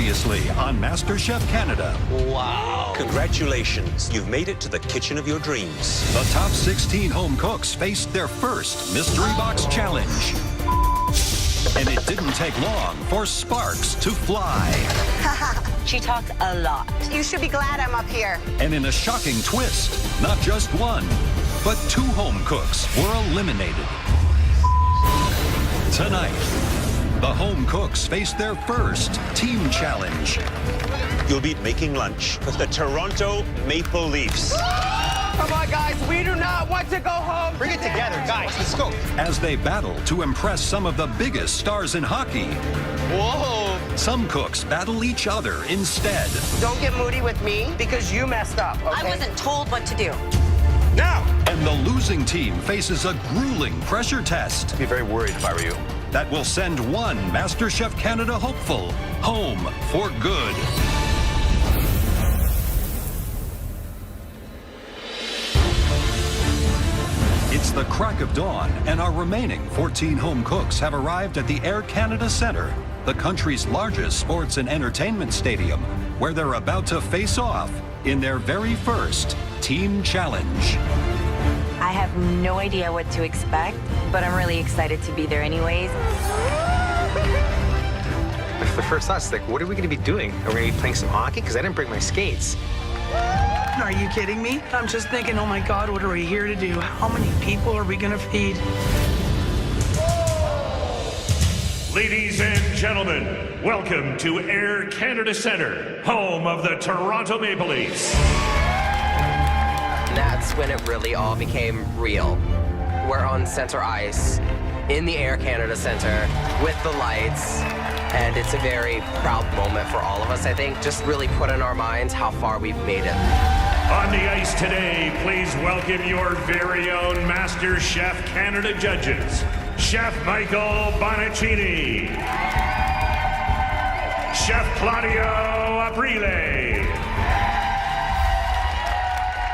Previously on Masterchef Canada. Wow. Congratulations. You've made it to the kitchen of your dreams. The top 16 home cooks faced their first mystery box challenge. And it didn't take long for sparks to fly. She talked a lot. You should be glad I'm up here. And in a shocking twist, not just one, but two home cooks were eliminated. Tonight, the home cooks face their first team challenge. You'll be making lunch with the Toronto Maple Leafs. Come on, guys, we do not want to go home. Bring it together, guys, let's go. As they battle to impress some of the biggest stars in hockey. Whoa. Some cooks battle each other instead. Don't get moody with me because you messed up, okay? I wasn't told what to do. Now! And the losing team faces a grueling pressure test. I'd be very worried if I were you. That will send one MasterChef Canada hopeful home for good. It's the crack of dawn, and our remaining 14 home cooks have arrived at the Air Canada Centre, the country's largest sports and entertainment stadium, where they're about to face off in their very first team challenge. I have no idea what to expect, but I'm really excited to be there anyways. The first thought's like, what are we going to be doing? Are we going to be playing some hockey? Because I didn't bring my skates. Are you kidding me? I'm just thinking, oh my God, what are we here to do? How many people are we gonna feed? Ladies and gentlemen, welcome to Air Canada Centre, home of the Toronto Maple Leafs. That's when it really all became real. We're on center ice, in the Air Canada Centre, with the lights, and it's a very proud moment for all of us, I think. Just really put in our minds how far we've made it. On the ice today, please welcome your very own Master Chef Canada judges, Chef Michael Bonaccini, Chef Claudio Aprile,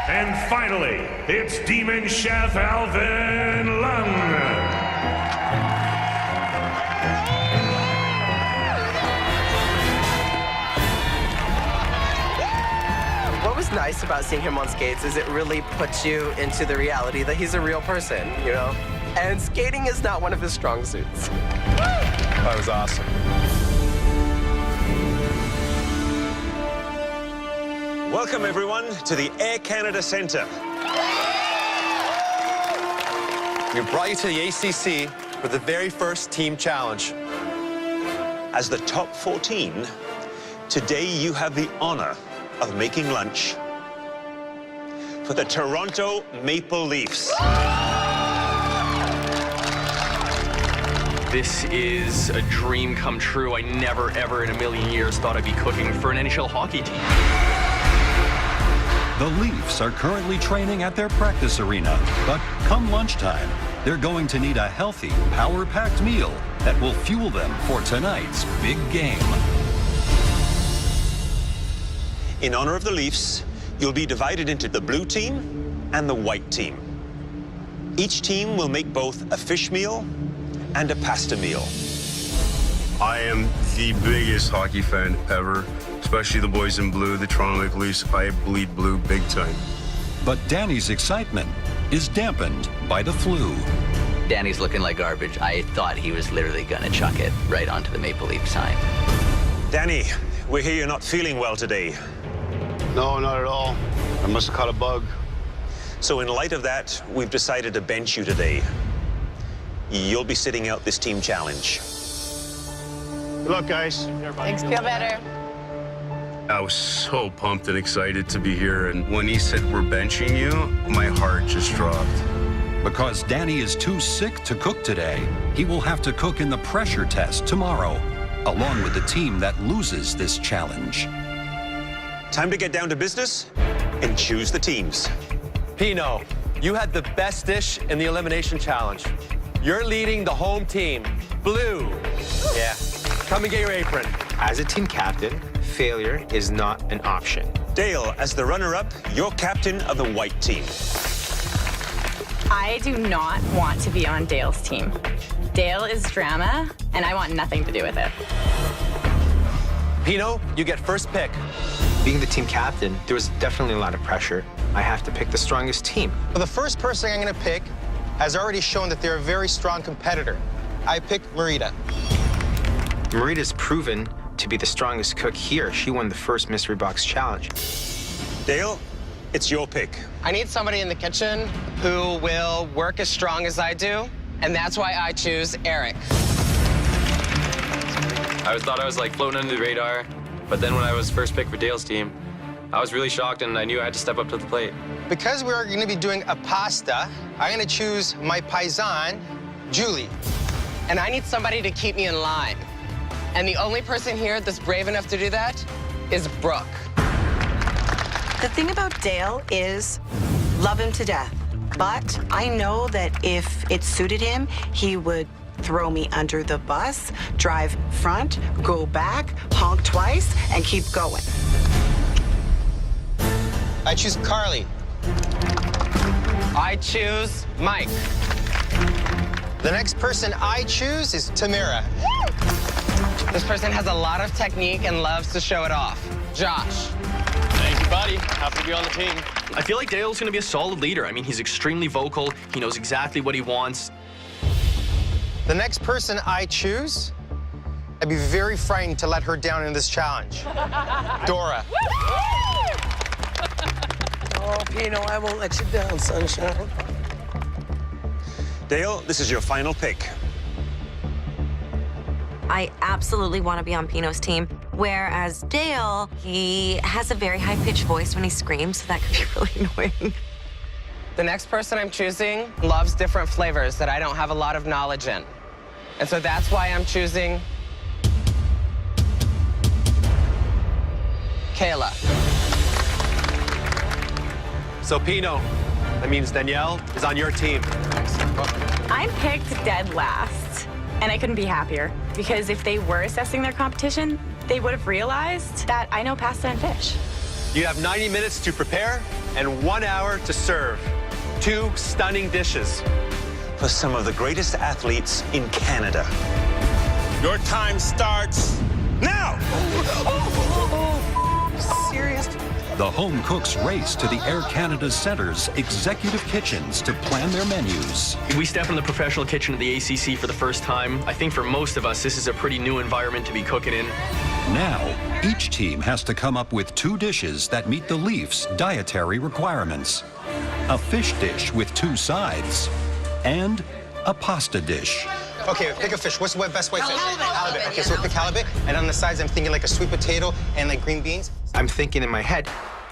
and finally, it's Demon Chef Alvin Lung. What was nice about seeing him on skates is it really puts you into the reality that he's a real person, you know? And skating is not one of his strong suits. That was awesome. Welcome, everyone, to the Air Canada Centre. We brought you to the ACC for the very first team challenge. As the top 14, today you have the honour of making lunch for the Toronto Maple Leafs. This is a dream come true. I never, ever in a million years thought I'd be cooking for an NHL hockey team. The Leafs are currently training at their practice arena, but come lunchtime, they're going to need a healthy, power-packed meal that will fuel them for tonight's big game. In honor of the Leafs, you'll be divided into the blue team and the white team. Each team will make both a fish meal and a pasta meal. I am the biggest hockey fan ever, especially the boys in blue, the Toronto Maple Leafs. I bleed blue big time. But Danny's excitement is dampened by the flu. Danny's looking like garbage. I thought he was literally gonna chuck it right onto the Maple Leaf sign. Danny, we hear you're not feeling well today. No, not at all. I must have caught a bug. So in light of that, we've decided to bench you today. You'll be sitting out this team challenge. Good luck, guys. Thanks, feel better. I was so pumped and excited to be here, and when he said we're benching you, my heart just dropped. Because Danny is too sick to cook today, he will have to cook in the pressure test tomorrow, along with the team that loses this challenge. Time to get down to business and choose the teams. Pino, you had the best dish in the elimination challenge. You're leading the home team. Blue. Yeah. Come and get your apron. As a team captain, failure is not an option. Dale, as the runner-up, you're captain of the white team. I do not want to be on Dale's team. Dale is drama, and I want nothing to do with it. Pino, you get first pick. Being the team captain, there was definitely a lot of pressure. I have to pick the strongest team. Well, the first person I'm going to pick has already shown that they're a very strong competitor. I pick Marita. Marita's proven to be the strongest cook here. She won the first Mystery Box Challenge. Dale, it's your pick. I need somebody in the kitchen who will work as strong as I do, and that's why I choose Eric. I thought I was like floating under the radar, but then when I was first picked for Dale's team, I was really shocked and I knew I had to step up to the plate. Because we're going to be doing a pasta, I'm going to choose my paisan, Julie. And I need somebody to keep me in line. And the only person here that's brave enough to do that is Brooke. The thing about Dale is love him to death. But I know that if it suited him, he would throw me under the bus, drive front, go back, honk twice, and keep going. I choose Carly. I choose Mike. The next person I choose is Tamara. This person has a lot of technique and loves to show it off. Josh. Thank you, buddy. Happy to be on the team. I feel like Dale's going to be a solid leader. I mean, he's extremely vocal. He knows exactly what he wants. The next person I choose, I'd be very frightened to let her down in this challenge. Dora. Oh, Pino, I won't let you down, sunshine. Dale, this is your final pick. I absolutely want to be on Pino's team, whereas Dale, he has a very high-pitched voice when he screams, so that could be really annoying. The next person I'm choosing loves different flavors that I don't have a lot of knowledge in. And so that's why I'm choosing Kayla. So Pino, that means Danielle is on your team. I'm picked dead last, and I couldn't be happier, because if they were assessing their competition, they would have realized that I know pasta and fish. You have 90 minutes to prepare and 1 hour to serve. 2 stunning dishes. For some of the greatest athletes in Canada. Your time starts now! Serious? The home cooks race to the Air Canada Centre's executive kitchens to plan their menus. We step in the professional kitchen of the ACC for the first time. I think for most of us, this is a pretty new environment to be cooking in. Now, each team has to come up with 2 dishes that meet the Leafs' dietary requirements. A fish dish with 2 sides, and a pasta dish. Okay, pick a fish. What's the best white fish? Halibut. Okay, so we'll pick halibut. And on the sides, I'm thinking like a sweet potato and like green beans. I'm thinking in my head,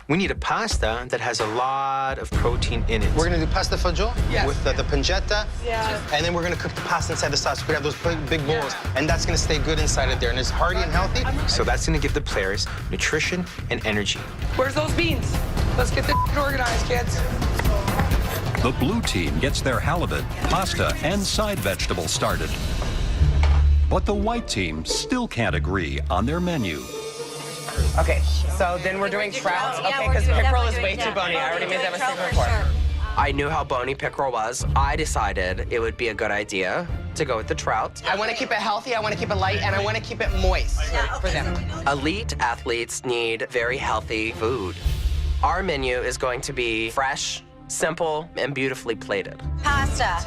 we need a pasta that has a lot of protein in it. We're gonna do pasta fagioli with the pancetta. Yeah. And then we're gonna cook the pasta inside the sauce. We're gonna have those big bowls, and that's gonna stay good inside of there. And it's hearty and healthy. So that's gonna give the players nutrition and energy. Where's those beans? Let's get this organized, kids. The blue team gets their halibut, pasta, and side vegetables started. But the white team still can't agree on their menu. Okay, so then we're doing trout? Okay, because pickerel is way too bony. I already made that mistake before. I knew how bony pickerel was. I decided it would be a good idea to go with the trout. I want to keep it healthy, I want to keep it light, and I want to keep it moist for them. Elite athletes need very healthy food. Our menu is going to be fresh, simple, and beautifully plated. Pasta.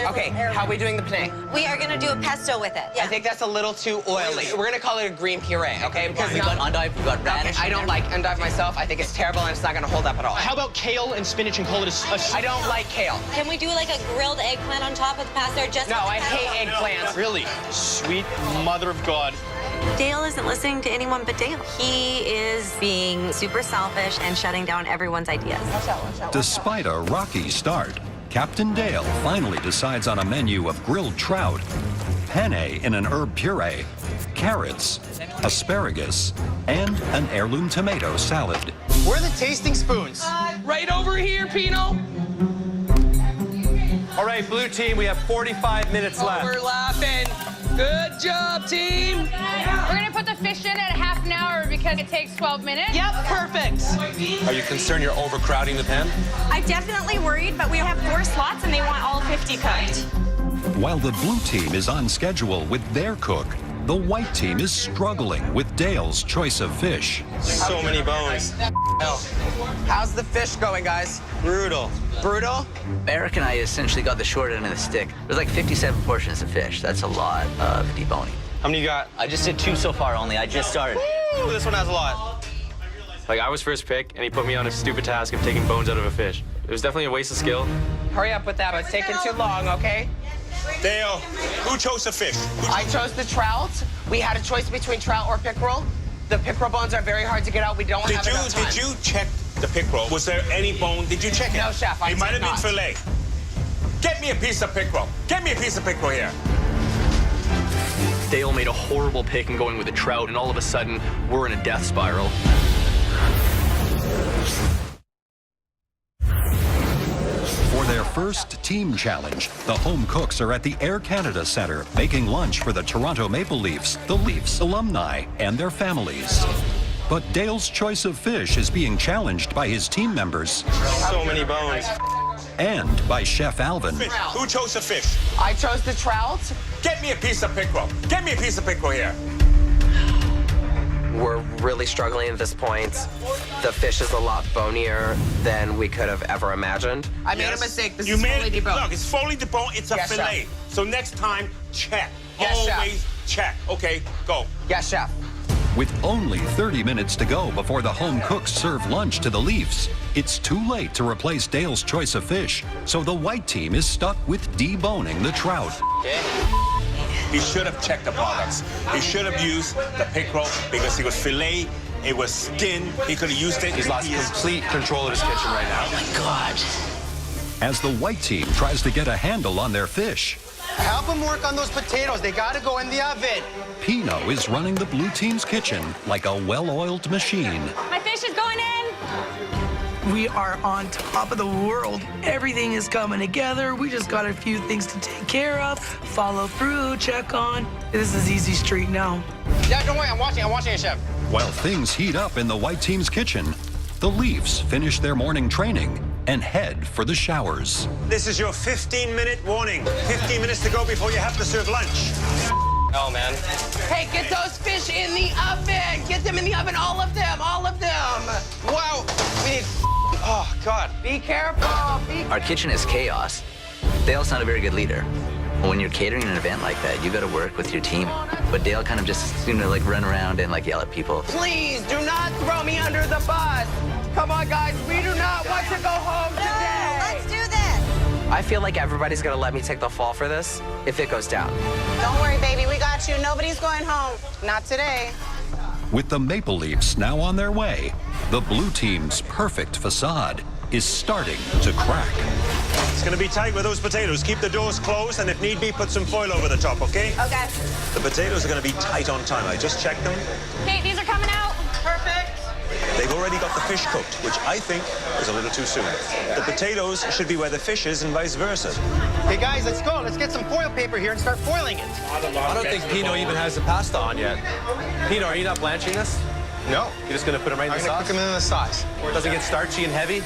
Okay, how are we doing the penne? We are gonna do a pesto with it. I think that's a little too oily. We're gonna call it a green puree, okay? Because We got endive, we got radish. I don't like endive myself. I think it's terrible and it's not gonna hold up at all. How about kale and spinach and call it a I don't like kale. Can we do like a grilled eggplant on top of the pasta or just No, with the I pesto? hate eggplants. Really? Sweet mother of God. Dale isn't listening to anyone but Dale. He is being super selfish and shutting down everyone's ideas. Despite a rocky start, Captain Dale finally decides on a menu of grilled trout, penne in an herb puree, carrots, asparagus, and an heirloom tomato salad. Where are the tasting spoons? Right over here, Pino. All right, blue team, we have 45 minutes left. We're laughing. Good job, team. We're gonna put the fish in at half an hour because it takes 12 minutes. Yep, perfect. Are you concerned you're overcrowding the pen? I'm definitely worried, but we have 4 slots and they want all 50 cooked. While the blue team is on schedule with their cook, the white team is struggling with Dale's choice of fish. So many bones. How's the fish going, guys? Brutal. Brutal? Eric and I essentially got the short end of the stick. There's like 57 portions of fish. That's a lot of deboning. How many you got? I just did 2 so far only. I just started. Ooh, this one has a lot. Like, I was first pick, and he put me on a stupid task of taking bones out of a fish. It was definitely a waste of skill. Hurry up with that. It's taking too long, okay? Dale, who chose the fish? I chose the trout. We had a choice between trout or pickerel. The pickerel bones are very hard to get out. We don't have enough time. Did you check the pickerel? Was there any bone? Did you check it? No, chef, I It might did have been not. fillet. Get me a piece of pickerel. Get me a piece of pickerel here. Dale made a horrible pick in going with the trout, and all of a sudden, we're in a death spiral. For their first team challenge, the home cooks are at the Air Canada Centre making lunch for the Toronto Maple Leafs, the Leafs alumni, and their families. But Dale's choice of fish is being challenged by his team members. So many bones. And by Chef Alvin. Who chose the fish? I chose the trout. Get me a piece of pickerel. Get me a piece of pickerel here. We're really struggling at this point. The fish is a lot bonier than we could have ever imagined. I made a mistake. This is fully deboned. Look, it's fully deboned. It's a Yes, fillet. chef. So next time, check. Yes, chef. Always check. Okay, go. Yes, chef. With only 30 minutes to go before the home cooks serve lunch to the Leafs, it's too late to replace Dale's choice of fish, so the white team is stuck with deboning the trout. He should have checked the products. He should have used the pickerel because it was fillet, it was skin. He could have used it. He's lost complete control of his kitchen right now. Oh my God. As the white team tries to get a handle on their fish, Help them work on those potatoes. They gotta go in the oven. Pino is running the blue team's kitchen like a well-oiled machine. My fish is going in. We are on top of the world. Everything is coming together. We just got a few things to take care of, follow through, check on. This is easy street now. Yeah, don't worry. I'm watching it, chef. While things heat up in the white team's kitchen, the Leafs finish their morning training and head for the showers. This is your 15-minute warning. 15 minutes to go before you have to serve lunch. Oh, man. Hey, get those fish in the oven. Get them in the oven, all of them, all of them. Wow. We need... Oh, God. Be careful. Our kitchen is chaos. Dale's not a very good leader. When you're catering an event like that, you got to work with your team. But Dale kind of just seemed to like run around and like yell at people. Please do not throw me under the bus. Come on, guys. We do not want to go home today. Let's do this. I feel like everybody's going to let me take the fall for this if it goes down. Don't worry, baby. We got you. Nobody's going home. Not today. With the Maple Leafs now on their way, the blue team's perfect facade is starting to crack. It's going to be tight with those potatoes. Keep the doors closed, and if need be, put some foil over the top, okay? Okay. The potatoes are going to be tight on time. I just checked them. Okay, these are coming out. Perfect. They've already got the fish cooked, which I think is a little too soon. The potatoes should be where the fish is and vice versa. Hey, guys, let's go. Let's get some foil paper here and start foiling it. I don't think Pino even has the pasta on yet. Pino, are you not blanching this? No. You're just gonna put them right in the I'm gonna sauce? cook them in the sauce. Doesn't get starchy and heavy?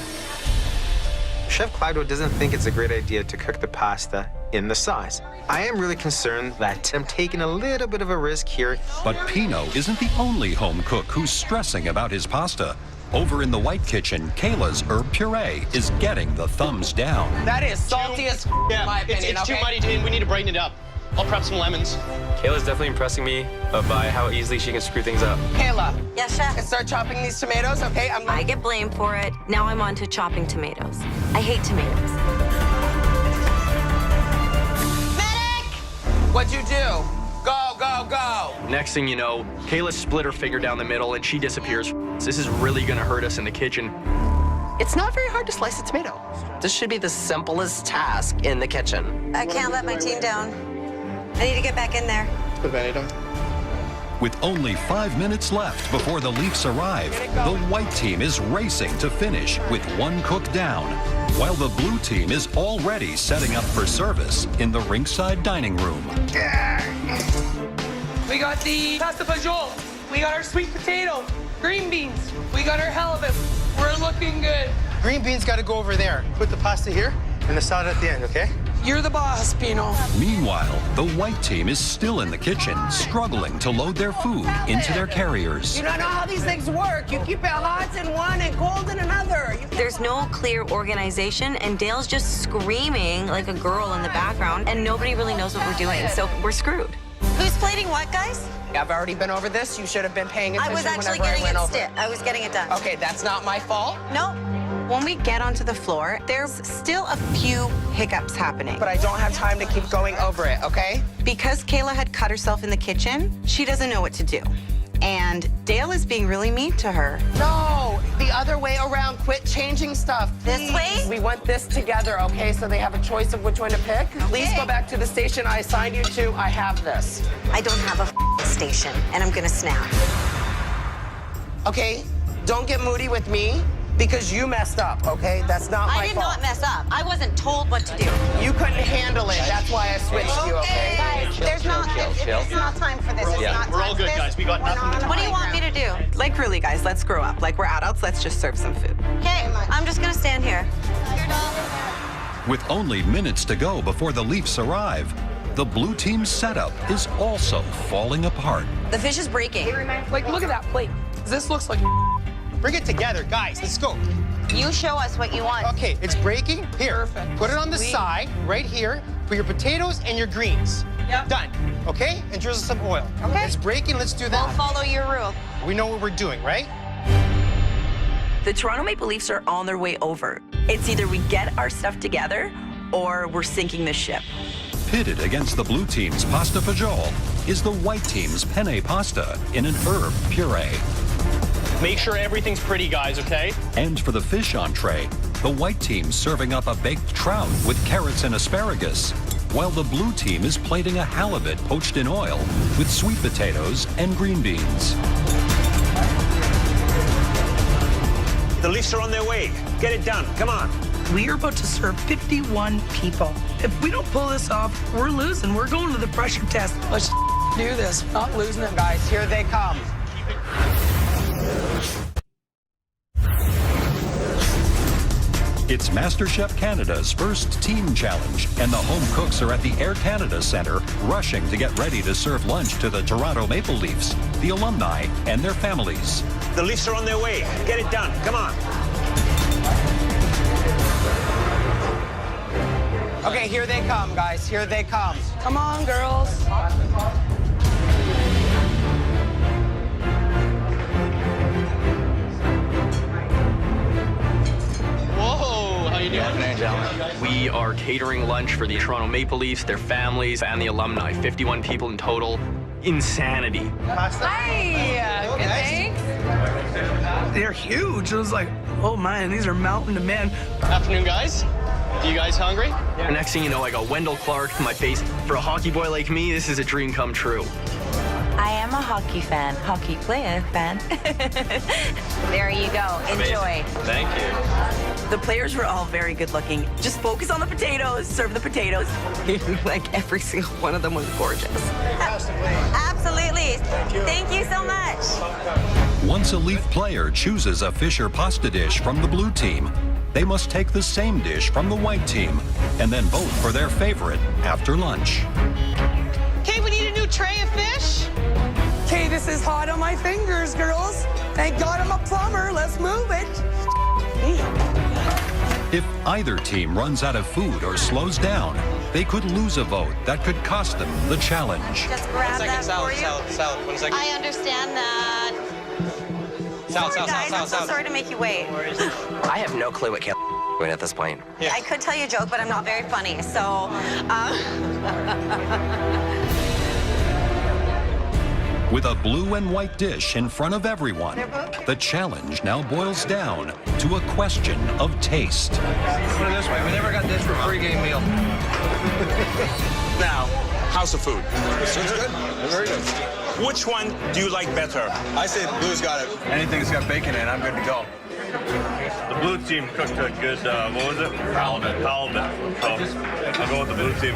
Chef Clydo doesn't think it's a great idea to cook the pasta in the sauce. I am really concerned that I'm taking a little bit of a risk here. But Pino isn't the only home cook who's stressing about his pasta. Over in the white kitchen, Kayla's herb puree is getting the thumbs down. That is salty as in my opinion, It's too muddy, and we need to brighten it up. I'll prep some lemons. Kayla's definitely impressing me by how easily she can screw things up. Kayla. Yes, chef. Let's start chopping these tomatoes, okay? I get blamed for it. Now I'm on to chopping tomatoes. I hate tomatoes. What'd you do? Go, go, go. Next thing you know, Kayla split her finger down the middle and she disappears. This is really gonna hurt us in the kitchen. It's not very hard to slice a tomato. This should be the simplest task in the kitchen. I can't let my team down. I need to get back in there. With only 5 minutes left before the Leafs arrive, the white team is racing to finish with one cook down, while the blue team is already setting up for service in the ringside dining room. We got the pasta fagioli. We got our sweet potato, green beans. We got our halibut. We're looking good. Green beans got to go over there. Put the pasta here and the salad at the end, okay? You're the boss, Pino. Meanwhile, the white team is still in the kitchen, struggling to load their food into their carriers. You don't know how these things work. You keep it hot in one and cold in another. There's no clear organization, and Dale's just screaming like a girl in the background, and nobody really knows what we're doing, so we're screwed. Who's plating what, guys? I've already been over this. You should have been paying attention. I was actually whenever getting I it went over still. I was getting it done. Okay, that's not my fault. Nope. When we get onto the floor, there's still a few hiccups happening. But I don't have time to keep going over it, okay? Because Kayla had cut herself in the kitchen, she doesn't know what to do. And Dale is being really mean to her. No, the other way around. Quit changing stuff. This way? We want this together, okay? So they have a choice of which one to pick. Please go back to the station I assigned you to. I have this. I don't have a station, and I'm gonna snap. Okay, don't get moody with me because you messed up, okay? That's not my fault. I did not mess up. I wasn't told what to do. You couldn't handle it. That's why I switched you, okay? Guys, there's not time for this. We're all good, guys. We got nothing to do. What do you want me to do? Like, really, guys, let's grow up. Like, we're adults, let's just serve some food. Okay, I'm just gonna stand here. With only minutes to go before the Leafs arrive, the blue team's setup is also falling apart. The fish is breaking. Like, look at that plate. This looks like... Bring it together, guys. Let's go. You show us what you want. Okay, it's breaking. Here, put it on the side, right here, for your potatoes and your greens. Yep. Done. Okay? And drizzle some oil. Okay. It's breaking. Let's do We'll that. follow your rule. We know what we're doing, right? The Toronto Maple Leafs are on their way over. It's either we get our stuff together or we're sinking the ship. Pitted against the blue team's pasta fagioli is the white team's penne pasta in an herb puree. Make sure everything's pretty, guys, okay? And for the fish entree, the white team's serving up a baked trout with carrots and asparagus, while the blue team is plating a halibut poached in oil with sweet potatoes and green beans. The Leafs are on their way. Get it done. Come on. We are about to serve 51 people. If we don't pull this off, we're losing. We're going to the pressure test. Let's do this. We're not losing it. Guys, here they come. It's Masterchef Canada's first team challenge, and the home cooks are at the Air Canada Centre rushing to get ready to serve lunch to the Toronto Maple Leafs, the alumni, and their families. The Leafs are on their way. Get it done. Come on. Okay, here they come, guys. Here they come. Come on, girls. Whoa, how you doing? We are catering lunch for the Toronto Maple Leafs, their families, and the alumni. 51 people in total. Insanity. Hi. Good, thanks. They're huge. It was like, oh man, these are mountain to men. Afternoon, guys. You guys hungry? Yeah. Next thing you know, I got Wendell Clark to my face. For a hockey boy like me, this is a dream come true. I am a hockey fan, hockey player fan. There you go. Enjoy. Thank you. The players were all very good looking. Just focus on the potatoes, serve the potatoes. Like every single one of them was gorgeous. Absolutely. Thank you so much. Once a Leaf player chooses a fish or pasta dish from the blue team, they must take the same dish from the white team and then vote for their favorite after lunch. Okay, we need a new tray of fish. Okay, this is hot on my fingers, girls. Thank God I'm a plumber. Let's move it. If either team runs out of food or slows down, they could lose a vote that could cost them the challenge. Just grab that for you. Salad. 1 second. I understand that. Sorry, guys. I'm so sorry to make you wait. I have no clue what Kayla's doing at this point. Yeah. I could tell you a joke, but I'm not very funny, so... With a blue and white dish in front of everyone, the challenge now boils down to a question of taste. Put it this way, we never got this for a pre-game meal. Now, how's the food? It's good. Very good. Which one do you like better? I say Blue's got it. Anything that's got bacon in it, I'm good to go. The blue team cooked a good, what was it? Halibut. So I'll go with the blue team.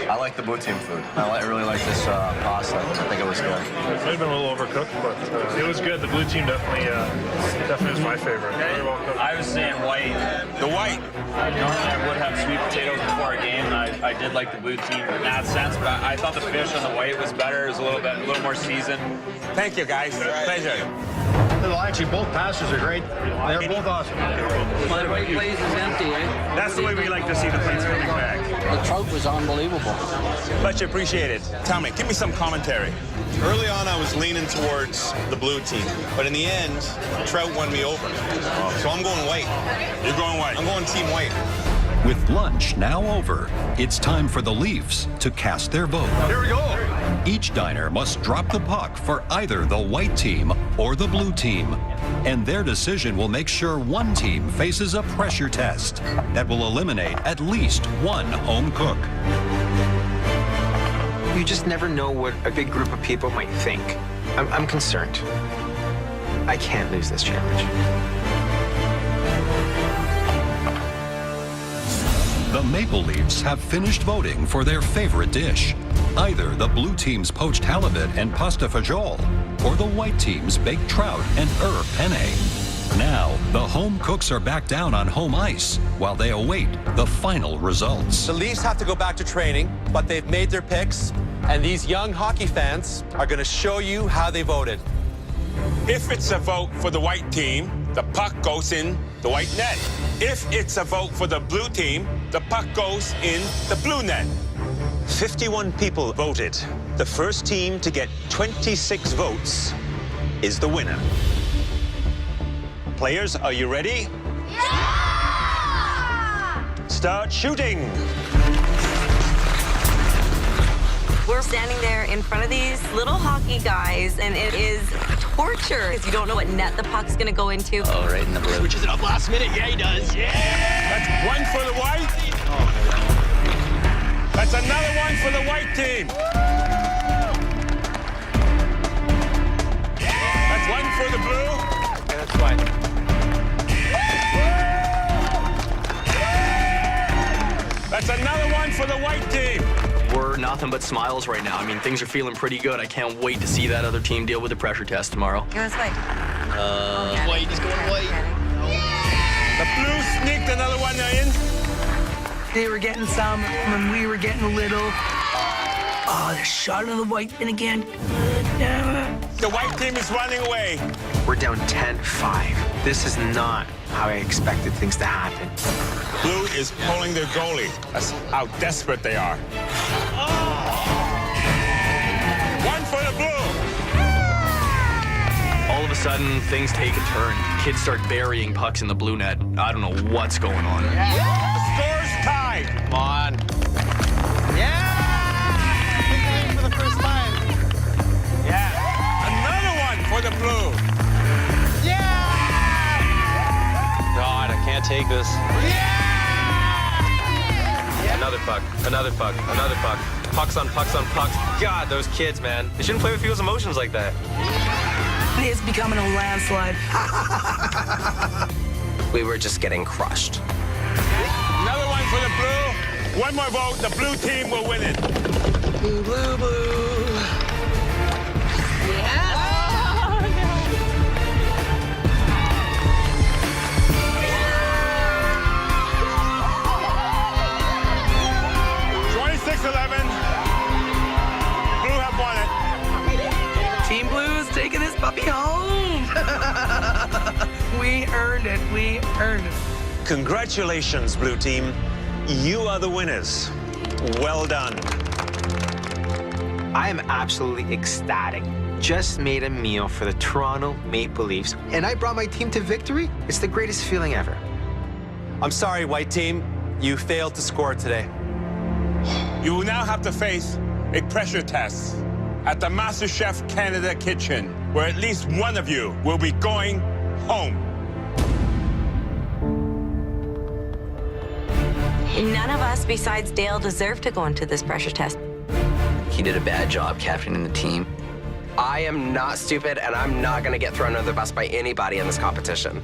I like the blue team food. I really like this pasta. I think it was good. It might have been a little overcooked, but it was good. The blue team definitely was my favorite. Very well cooked. I was saying white. The white. Normally I would have sweet potatoes before a game, and I did like the blue team in that sense, but I thought the fish on the white was better. It was a little more seasoned. Thank you, guys. Pleasure. Well, actually, both passes are great. They're both awesome. My white plate is empty, eh? That's the way we like to see the plates coming back. The trout was unbelievable. Much appreciated. Tell me, give me some commentary. Early on, I was leaning towards the blue team, but in the end, Trout won me over. So I'm going white. You're going white? I'm going team white. With lunch now over, it's time for the Leafs to cast their vote. Here we go. Each diner must drop the puck for either the white team or the blue team. And their decision will make sure one team faces a pressure test that will eliminate at least one home cook. You just never know what a big group of people might think. I'm concerned. I can't lose this challenge. The Maple Leafs have finished voting for their favorite dish. Either the blue team's poached halibut and pasta fagioli, or the white team's baked trout and herb penne. Now, the home cooks are back down on home ice while they await the final results. The Leafs have to go back to training, but they've made their picks, and these young hockey fans are going to show you how they voted. If it's a vote for the white team, the puck goes in the white net. If it's a vote for the blue team, the puck goes in the blue net. 51 people voted. The first team to get 26 votes is the winner. Players, are you ready? Yeah! Start shooting. We're standing there in front of these little hockey guys, and it is torture because you don't know what net the puck's going to go into. Oh, right in the blue. Switches it up last minute. Yeah, he does. Yeah! That's one for the white. That's another one for the white team. That's one for the blue. Okay, that's fine. That's another one for the white team. We're nothing but smiles right now. I mean, things are feeling pretty good. I can't wait to see that other team deal with the pressure test tomorrow. Give us white. White, he's going white. The blue sneaked another one in. They were getting some when we were getting little. Oh, the shot of the white fin again. The white team is running away. We're down 10-5. This is not how I expected things to happen. Blue is pulling their goalie. That's how desperate they are. One for the blue. All of a sudden, things take a turn. Kids start burying pucks in the blue net. I don't know what's going on. The score's tied. Come on. Yeah! For the first time. Yeah. Another one for the blue. Yeah! God, I can't take this. Yeah! Another puck, another puck, another puck. Pucks on pucks on pucks. God, those kids, man. They shouldn't play with people's emotions like that. It's becoming a landslide. We were just getting crushed. Another one for the blue. One more vote. The blue team will win it. Blue, blue, blue. Yeah. Oh, no. 26-11. Blue have won it. Team Blue's taking this puppy home. We earned it. We earned it. Congratulations, blue team. You are the winners. Well done. I am absolutely ecstatic. Just made a meal for the Toronto Maple Leafs, and I brought my team to victory. It's the greatest feeling ever. I'm sorry, white team. You failed to score today. You will now have to face a pressure test at the Masterchef Canada kitchen, where at least one of you will be going home. None of us besides Dale deserve to go into this pressure test. He did a bad job captaining the team. I am not stupid, and I'm not going to get thrown under the bus by anybody in this competition.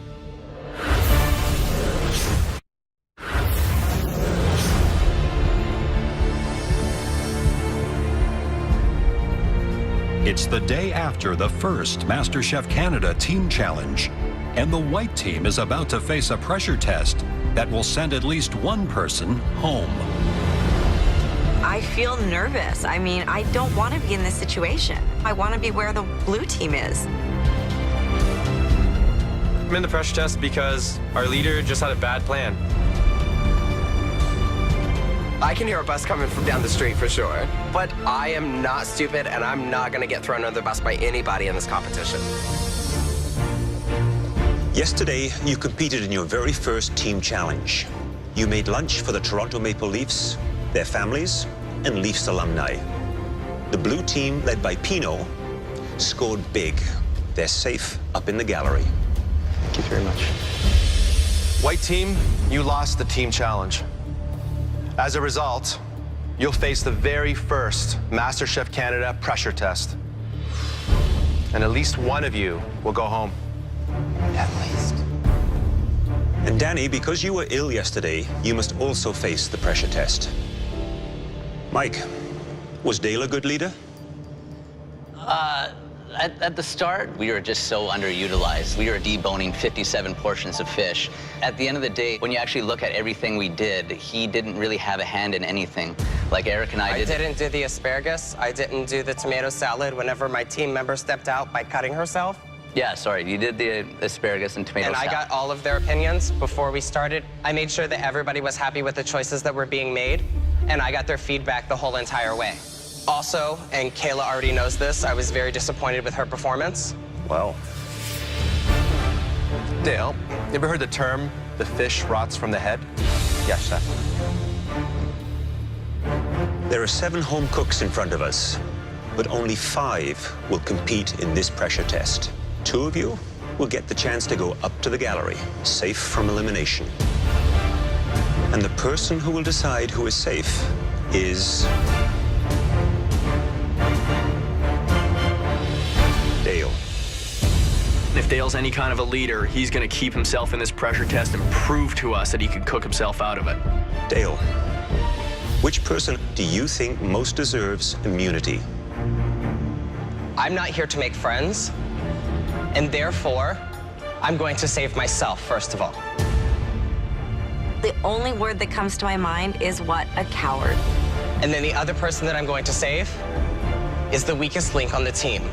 It's the day after the first MasterChef Canada Team Challenge, and the white team is about to face a pressure test that will send at least one person home. I feel nervous. I mean, I don't want to be in this situation. I want to be where the blue team is. I'm in the pressure test because our leader just had a bad plan. I can hear a bus coming from down the street for sure. But I am not stupid, and I'm not going to get thrown under the bus by anybody in this competition. Yesterday, you competed in your very first team challenge. You made lunch for the Toronto Maple Leafs, their families, and Leafs alumni. The blue team, led by Pino, scored big. They're safe up in the gallery. Thank you very much. White team, you lost the team challenge. As a result, you'll face the very first MasterChef Canada pressure test. And at least one of you will go home. At least. And Danny, because you were ill yesterday, you must also face the pressure test. Mike, was Dale a good leader? At the start, we were just so underutilized. We were deboning 57 portions of fish. At the end of the day, when you actually look at everything we did, he didn't really have a hand in anything. Like Eric and I did. I didn't do the asparagus. I didn't do the tomato salad whenever my team member stepped out by cutting herself. Yeah, sorry, you did the asparagus and tomato salad. And I got all of their opinions before we started. I made sure that everybody was happy with the choices that were being made, and I got their feedback the whole entire way. Also, and Kayla already knows this, I was very disappointed with her performance. Wow. Dale, you ever heard the term, the fish rots from the head? Yes, chef. There are 7 home cooks in front of us, but only 5 will compete in this pressure test. 2 of you will get the chance to go up to the gallery, safe from elimination. And the person who will decide who is safe is Dale. If Dale's any kind of a leader, he's going to keep himself in this pressure test and prove to us that he can cook himself out of it. Dale, which person do you think most deserves immunity? I'm not here to make friends, and therefore, I'm going to save myself, first of all. The only word that comes to my mind is what? A coward. And then the other person that I'm going to save is the weakest link on the team.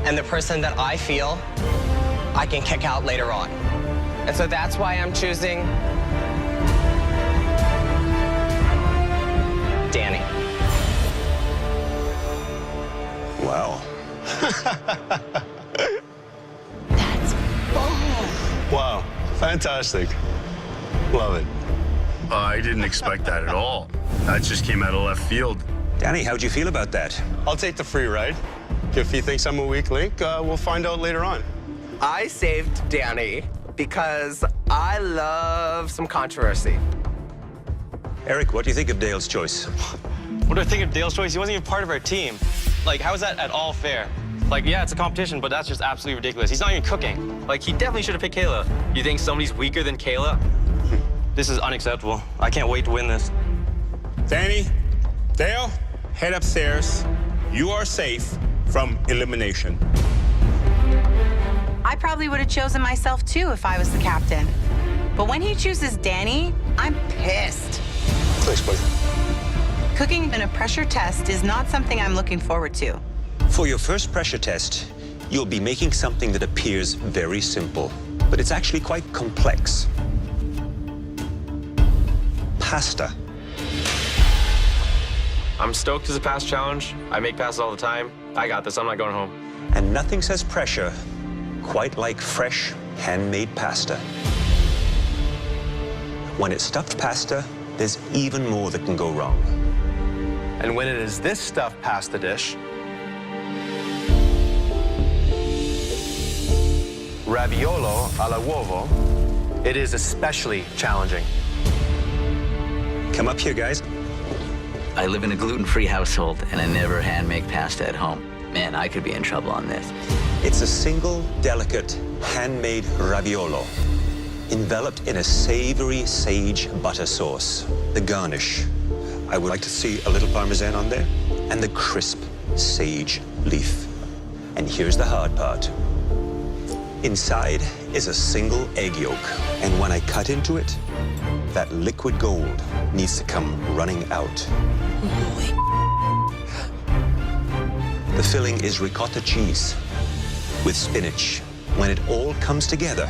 And the person that I feel I can kick out later on. And so that's why I'm choosing Danny. Wow. Wow, fantastic. Love it. I didn't expect that at all. That just came out of left field. Danny, how'd you feel about that? I'll take the free ride. If he thinks I'm a weak link, we'll find out later on. I saved Danny because I love some controversy. Eric, what do you think of Dale's choice? What do I think of Dale's choice? He wasn't even part of our team. Like, how is that at all fair? Like, yeah, it's a competition, but that's just absolutely ridiculous. He's not even cooking. Like, he definitely should have picked Kayla. You think somebody's weaker than Kayla? This is unacceptable. I can't wait to win this. Danny, Dale, head upstairs. You are safe from elimination. I probably would have chosen myself too if I was the captain. But when he chooses Danny, I'm pissed. Thanks, buddy. Cooking in a pressure test is not something I'm looking forward to. For your first pressure test, you'll be making something that appears very simple, but it's actually quite complex. Pasta. I'm stoked as a pass challenge. I make passes all the time. I got this. I'm not going home. And nothing says pressure quite like fresh, handmade pasta. When it's stuffed pasta, there's even more that can go wrong. And when it is this stuffed pasta dish, raviolo alla uovo, it is especially challenging. Come up here, guys. I live in a gluten-free household, and I never hand-make pasta at home. Man, I could be in trouble on this. It's a single, delicate, handmade raviolo, enveloped in a savory sage butter sauce. The garnish, I would like to see a little Parmesan on there, and the crisp sage leaf. And here's the hard part. Inside is a single egg yolk, and when I cut into it, that liquid gold needs to come running out. The filling is ricotta cheese with spinach. When it all comes together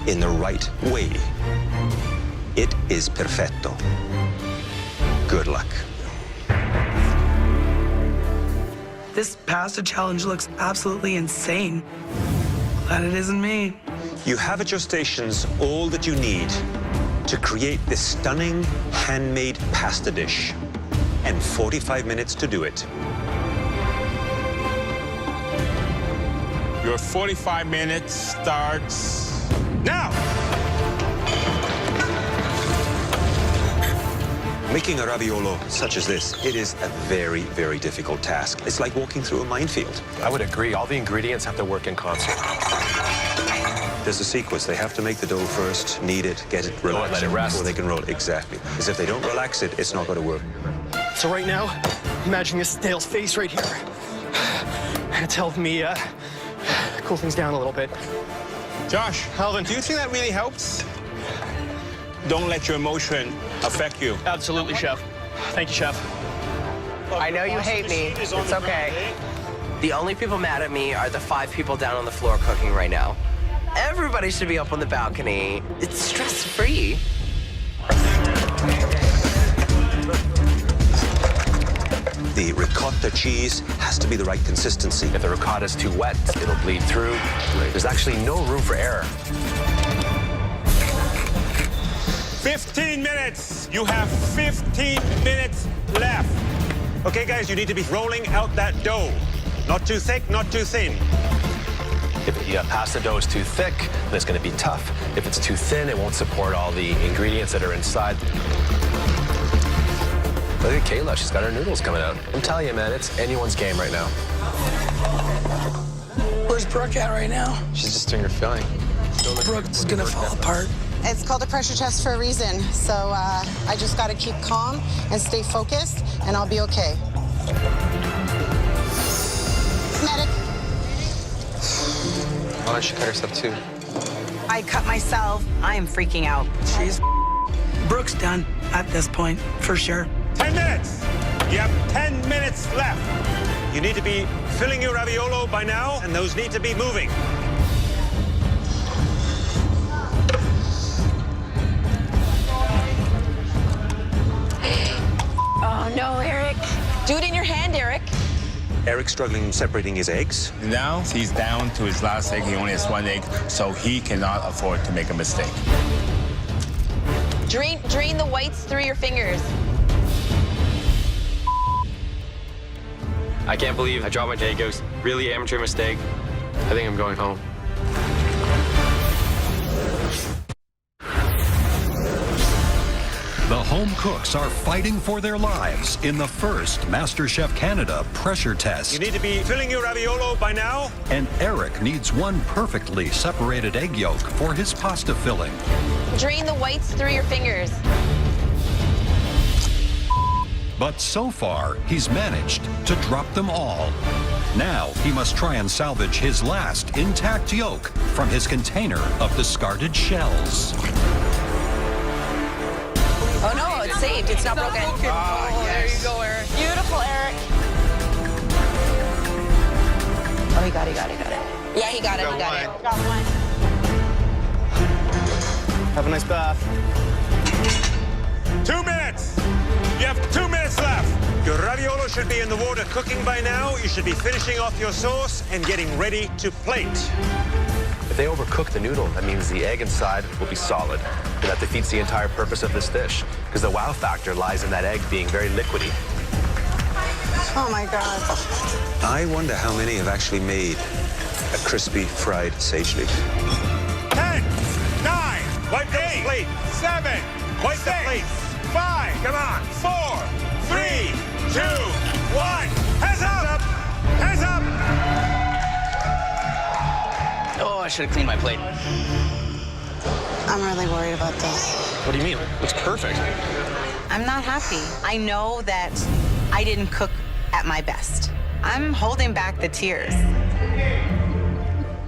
in the right way, it is perfetto. Good luck. This pasta challenge looks absolutely insane. Glad it isn't me. You have at your stations all that you need to create this stunning handmade pasta dish, and 45 minutes to do it. Your 45 minutes starts now. Making a raviolo such as this, it is a very, very difficult task. It's like walking through a minefield. I would agree. All the ingredients have to work in concert. There's a sequence. They have to make the dough first, knead it, get it relaxed. Let it rest. Before they can roll it. Exactly. Because if they don't relax it, it's not going to work. So right now, imagine this Dale's face right here. And it's helping me cool things down a little bit. Josh, Alvin, do you think that really helps? Don't let your emotion affect you. Absolutely, Chef. Thank you, Chef. I know you hate me. It's okay. The only people mad at me are the 5 people down on the floor cooking right now. Everybody should be up on the balcony. It's stress-free. The ricotta cheese has to be the right consistency. If the ricotta is too wet, it'll bleed through. There's actually no room for error. 15 minutes. You have 15 minutes left. Okay, guys, you need to be rolling out that dough. Not too thick, not too thin. If the pasta dough is too thick, then it's going to be tough. If it's too thin, it won't support all the ingredients that are inside. Look at Kayla, she's got her noodles coming out. I'm telling you, man, it's anyone's game right now. Where's Brooke at right now? She's just doing her filling. Brooke's gonna fall apart. It's called a pressure test for a reason. So I just got to keep calm and stay focused, and I'll be okay. Medic. Why don't she cut herself too? I cut myself. I am freaking out. Brooke's done at this point, for sure. 10 minutes. You have 10 minutes left. You need to be filling your raviolo by now, and those need to be moving. Oh, no, Eric. Do it in your hand, Eric. Eric's struggling separating his eggs. Now he's down to his last egg. He only has 1 egg, so he cannot afford to make a mistake. Drain the whites through your fingers. I can't believe I dropped my egg yolks. Really amateur mistake. I think I'm going home. The home cooks are fighting for their lives in the first Masterchef Canada pressure test. You need to be filling your raviolo by now. And Eric needs 1 perfectly separated egg yolk for his pasta filling. Drain the whites through your fingers. But so far, he's managed to drop them all. Now he must try and salvage his last intact yolk from his container of discarded shells. Oh, no, it's saved. It's not broken. Oh, there you go, Eric. Beautiful, Eric. Oh, he got it. Yeah, he got it. Got one. Have a nice bath. 2 minutes. You have 2 minutes left. Your raviolo should be in the water cooking by now. You should be finishing off your sauce and getting ready to plate. If they overcook the noodle, that means the egg inside will be solid. And that defeats the entire purpose of this dish, because the wow factor lies in that egg being very liquidy. Oh, my God. I wonder how many have actually made a crispy fried sage leaf. 10, 9, wipe the plate. 7, wipe the plate. 5, come on. 4, 3, 2, 1. Hands up! Hands up! Oh, I should have cleaned my plate. I'm really worried about this. What do you mean? It's perfect. I'm not happy. I know that I didn't cook at my best. I'm holding back the tears.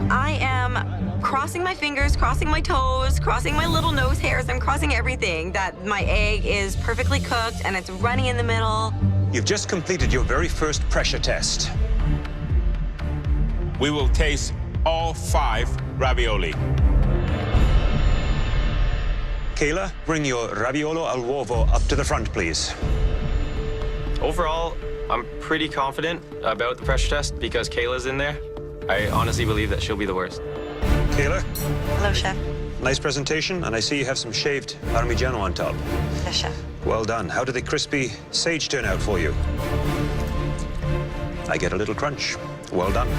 I am crossing my fingers, crossing my toes, crossing my little nose hairs. I'm crossing everything that my egg is perfectly cooked and it's runny in the middle. You've just completed your very first pressure test. We will taste all 5 ravioli. Kayla, bring your raviolo al uovo up to the front, please. Overall, I'm pretty confident about the pressure test because Kayla's in there. I honestly believe that she'll be the worst. Kayla, Hello, Chef. nice presentation, and I see you have some shaved Parmigiano on top. Yes, Chef. Well done. How did the crispy sage turn out for you? I get a little crunch. Well done.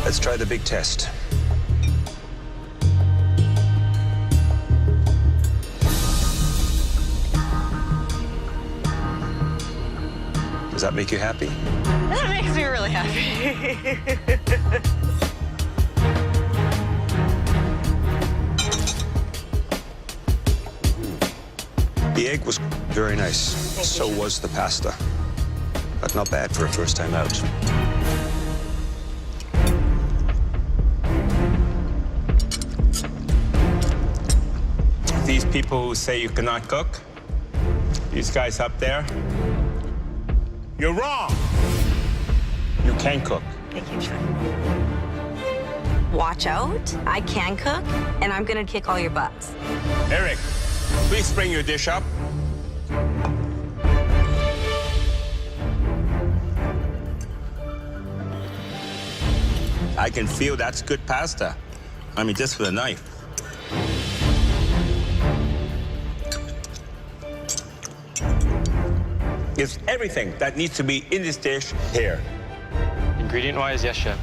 Let's try the big test. Does that make you happy? That makes me really happy. The egg was very nice. So was the pasta. But not bad for a first time out. These people who say you cannot cook, these guys up there, you're wrong. You can cook. Thank you, Chef. Watch out. I can cook, and I'm gonna kick all your butts. Eric, please bring your dish up. I can feel that's good pasta. I mean, just with a knife. It's everything that needs to be in this dish here. Ingredient-wise, yes, Chef.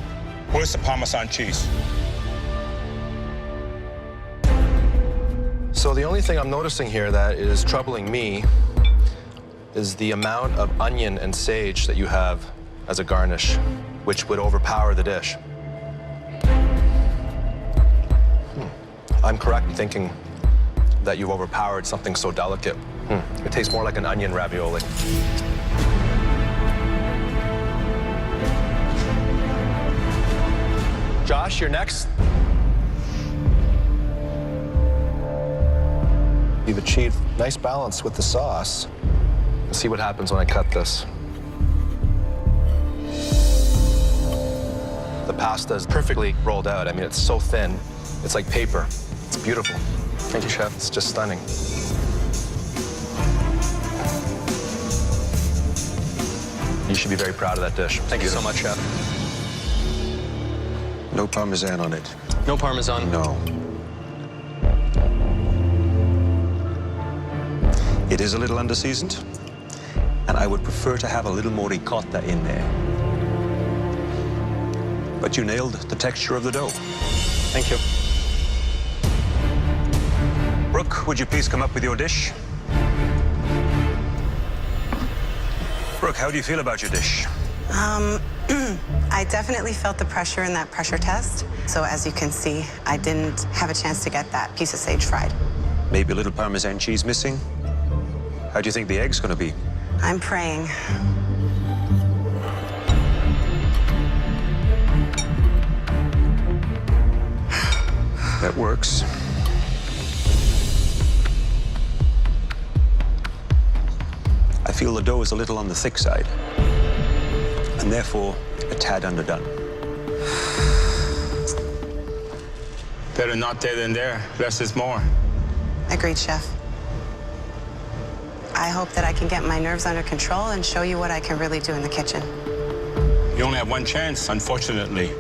Where's the Parmesan cheese? So the only thing I'm noticing here that is troubling me is the amount of onion and sage that you have as a garnish, which would overpower the dish. I'm correct in thinking that you've overpowered something so delicate. It tastes more like an onion ravioli. Josh, you're next. You've achieved nice balance with the sauce. Let's see what happens when I cut this. The pasta is perfectly rolled out. I mean, it's so thin. It's like paper. It's beautiful. Thank you, Chef. It's just stunning. You should be very proud of that dish. Thank you so much, Chef. No Parmesan on it. No Parmesan? No. It is a little underseasoned, and I would prefer to have a little more ricotta in there. But you nailed the texture of the dough. Thank you. Brooke, would you please come up with your dish? Brooke, how do you feel about your dish? I definitely felt the pressure in that pressure test. So as you can see, I didn't have a chance to get that piece of sage fried. Maybe a little Parmesan cheese missing? How do you think the egg's gonna be? I'm praying. That works. I feel the dough is a little on the thick side, and therefore a tad underdone. Better not there than there. Less is more. Agreed, Chef. I hope that I can get my nerves under control and show you what I can really do in the kitchen. You only have one chance, unfortunately.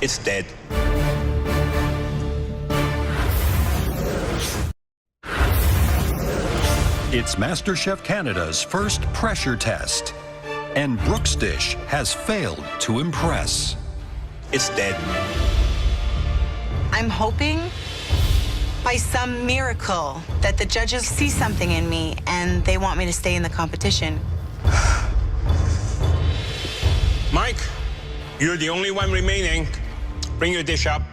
It's dead. It's MasterChef Canada's first pressure test, and Brooke's dish has failed to impress. It's dead. I'm hoping by some miracle that the judges see something in me and they want me to stay in the competition. Mike, you're the only one remaining. bring your dish up.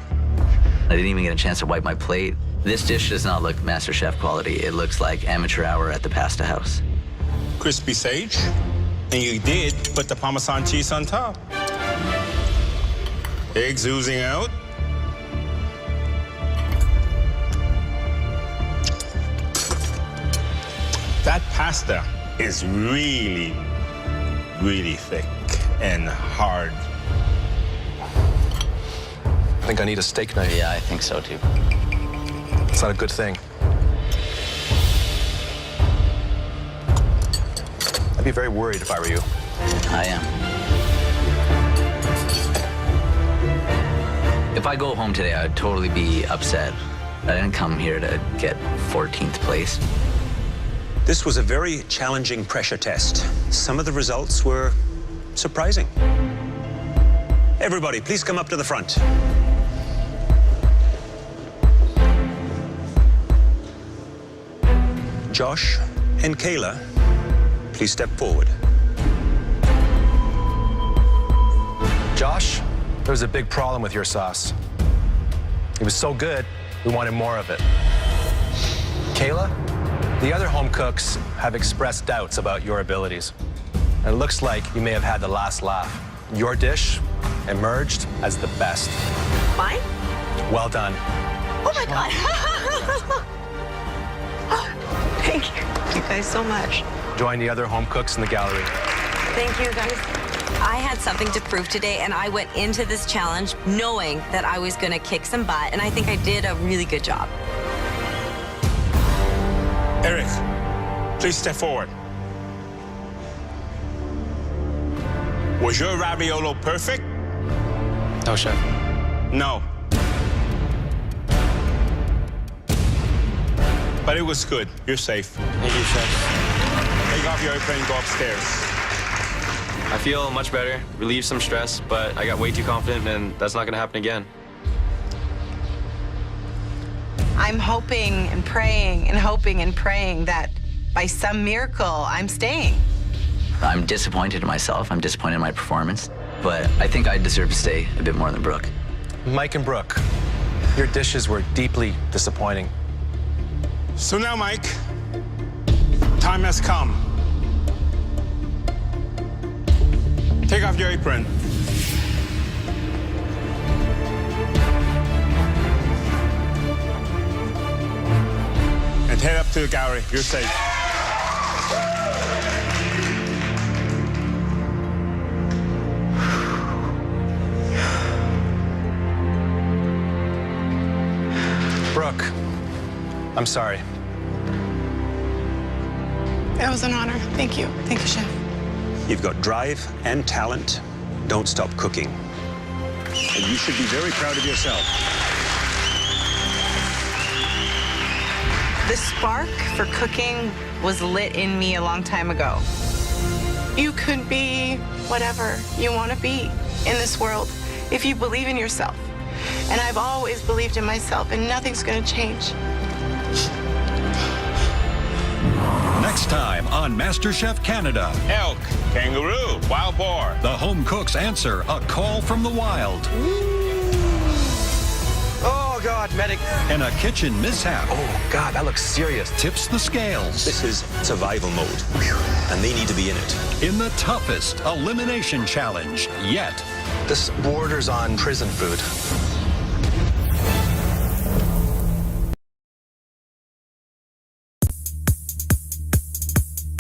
I didn't even get a chance to wipe my plate. This dish does not look MasterChef quality. It looks like amateur hour at the pasta house. Crispy sage. And you did put the Parmesan cheese on top. Eggs oozing out. That pasta is really, really thick and hard. I think I need a steak knife. Yeah, I think so too. It's not a good thing. I'd be very worried if I were you. I am. If I go home today, I'd totally be upset. I didn't come here to get 14th place. This was a very challenging pressure test. Some of the results were surprising. Everybody, please come up to the front. Josh and Kayla, please step forward. Josh, there was a big problem with your sauce. It was so good, we wanted more of it. Kayla, the other home cooks have expressed doubts about your abilities. And it looks like you may have had the last laugh. Your dish emerged as the best. Mine? Well done. Oh my God. Thank you guys so much. Join the other home cooks in the gallery. Thank you guys. I had something to prove today, and I went into this challenge knowing that I was gonna kick some butt, and I think I did a really good job. Eric, please step forward. Was your raviolo perfect? No, chef. No. But it was good. You're safe. Thank you, chef. Take off your apron and go upstairs. I feel much better, relieved some stress, but I got way too confident, and that's not gonna happen again. I'm hoping and praying and hoping and praying that by some miracle, I'm staying. I'm disappointed in myself. I'm disappointed in my performance, but I think I deserve to stay a bit more than Brooke. Mike and Brooke, your dishes were deeply disappointing. So now, Mike, time has come. Take off your apron. And head up to the gallery. You're safe. Brooke, I'm sorry. It was an honor. Thank you. Thank you, Chef. You've got drive and talent. Don't stop cooking. And you should be very proud of yourself. The spark for cooking was lit in me a long time ago. You could be whatever you want to be in this world if you believe in yourself. And I've always believed in myself, and nothing's going to change. Next time on MasterChef Canada. Elk, kangaroo, wild boar. The home cooks answer a call from the wild. Oh, God, medic. And a kitchen mishap. Oh, God, that looks serious. Tips the scales. This is survival mode, and they need to be in it. In the toughest elimination challenge yet. This borders on prison food.